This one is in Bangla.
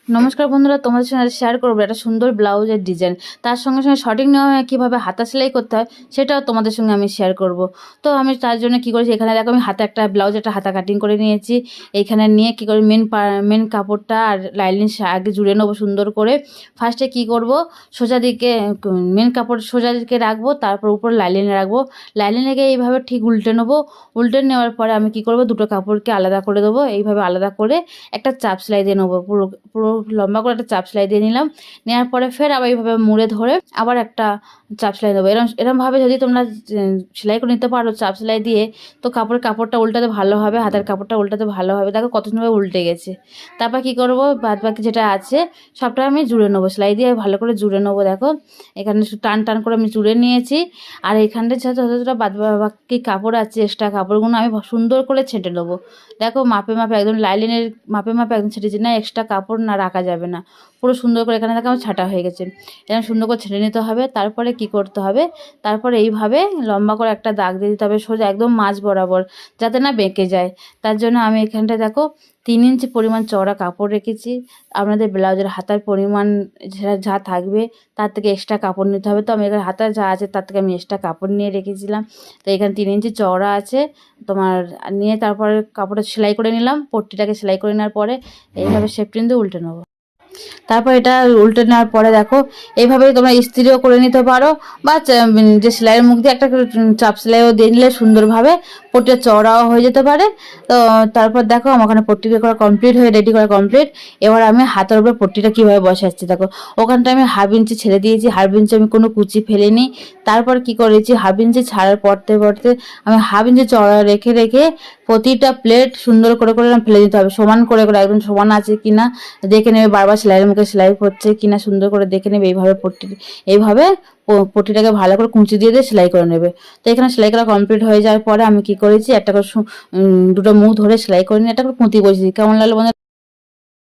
নমস্কার বন্ধুরা, তোমাদের সঙ্গে শেয়ার করবো একটা সুন্দর ব্লাউজের ডিজাইন। তার সঙ্গে সঙ্গে সঠিক নিয়মে কীভাবে হাতা সেলাই করতে হয় সেটাও তোমাদের সঙ্গে আমি শেয়ার করব। তো আমি তার জন্য কী করেছি, এখানে দেখো আমি হাতে একটা ব্লাউজ একটা হাতা কাটিং করে নিয়েছি। এইখানে নিয়ে কী করি, মেন কাপড়টা আর লাইনিং আগে জুড়ে নেবো সুন্দর করে। ফার্স্টে কী করব, সোজা দিকে মেন কাপড় সোজা দিকে রাখবো, তারপর উপর লাইনিংয়ে রাখবো। লাইনিংয়ে এইভাবে ঠিক উল্টে নেবো। উল্টে নেওয়ার পরে আমি কী করব, দুটো কাপড়কে আলাদা করে দেবো। এইভাবে আলাদা করে একটা চাপ সেলাই দিয়ে নেবো, পুরো পুরো লম্বা করে একটা চাপ সেলাই দিয়ে নিলাম। নেওয়ার পরে ফের আবার এইভাবে মুড়ে ধরে আবার একটা চাপ সেলাই দেবো। এরমভাবে যদি তোমরা সেলাই করে নিতে পারো চাপ সেলাই দিয়ে, তো কাপড়টা উল্টাতে ভালো হবে, হাতের কাপড়টা উল্টাতে ভালো হবে। দেখো কত সুন্দর উল্টে গেছে। তারপর কী করব, বাদ বাকি যেটা আছে সবটা আমি জুড়ে নেবো, সেলাই দিয়ে ভালো করে জুড়ে নেবো। দেখো এখানে টান টান করে আমি জুড়ে নিয়েছি। আর এখানটা যতটা বাদ বাকি কাপড় আছে, এক্সট্রা কাপড়গুলো আমি সুন্দর করে ছেঁটে নেবো। দেখো মাপে মাপে একদম লাইনিংয়ের মাপে মাপে একদম ছেঁটেছি, না এক্সট্রা কাপড় না রাখা যাবে না। পুরো সুন্দর করে এখানে দেখো আমার ছাটা হয়ে গেছে। এখানে সুন্দর করে ছেঁটে নিতে হবে। তারপরে কি করতে হবে, তারপরে এইভাবে লম্বা করে একটা দাগ দিয়ে দিতে হবে সোজা একদম মাঝ বরাবর, যাতে না বেঁকে যায়। তার জন্য আমি এখানটা দেখো 3 ইঞ্চি পরিমাণ চওড়া কাপড় রেখেছি। আপনাদের ব্লাউজের হাতার পরিমাণ যা থাকবে তার থেকে এক্সট্রা কাপড় নিতে হবে। তো আমি এখানে হাতার যা আছে তার থেকে আমি এক্সট্রা কাপড় নিয়ে রেখেছিলাম। তো এখানে 3 ইঞ্চি চওড়া আছে তোমার, নিয়ে তারপরে কাপড়টা সেলাই করে নিলাম। পট্টিটাকে সেলাই করে নেওয়ার পরে এইভাবে শেপটিন দিয়ে উল্টে নেবো। তারপর এটা উল্টে নেওয়ার পরে দেখো এইভাবে তোমরা ইস্ত্রিও করে নিতে পারো, বা যে সেলাইয়ের মুখ দিয়ে একটা চাপ সেলাইও দিয়ে নিলে সুন্দরভাবে পট্টিটা চওড়াও হয়ে যেতে পারে। তো তারপর দেখো আমার ওখানে পট্টিটা করা কমপ্লিট হয়ে রেডি করা কমপ্লিট। এবার আমি হাতের উপরে পট্টিটা কীভাবে বসাচ্ছি দেখো। ওখানটা আমি হাফ ইঞ্চি ছেড়ে দিয়েছি, হাফ ইঞ্চি আমি কোনো কুচি ফেলিনি। তারপর কি করেছি, হাফ ইঞ্চি ছাড়ার পড়তে আমি হাফ ইঞ্চি চওড়া রেখে রেখে প্রতিটা প্লেট সুন্দর করে করে ফেলে দিতে হবে, সমান করে করে একদম সমান আছে কিনা দেখে নেবে, বারবার সেলাইয়ের মুখে সেলাই হচ্ছে কিনা সুন্দর করে দেখে নেবে। এইভাবে পট্টিটাকে ভালো করে কুঁচি দিয়ে দিয়ে সেলাই করে নেবে। তো এখানে সেলাই করা কমপ্লিট হয়ে যাওয়ার পরে আমি কি করেছি, একটা করে দুটো মুখ ধরে সেলাই করে নিয়ে একটা করে পুঁতি বসিয়েছি। কেমন লাগলো বন্ধুরা?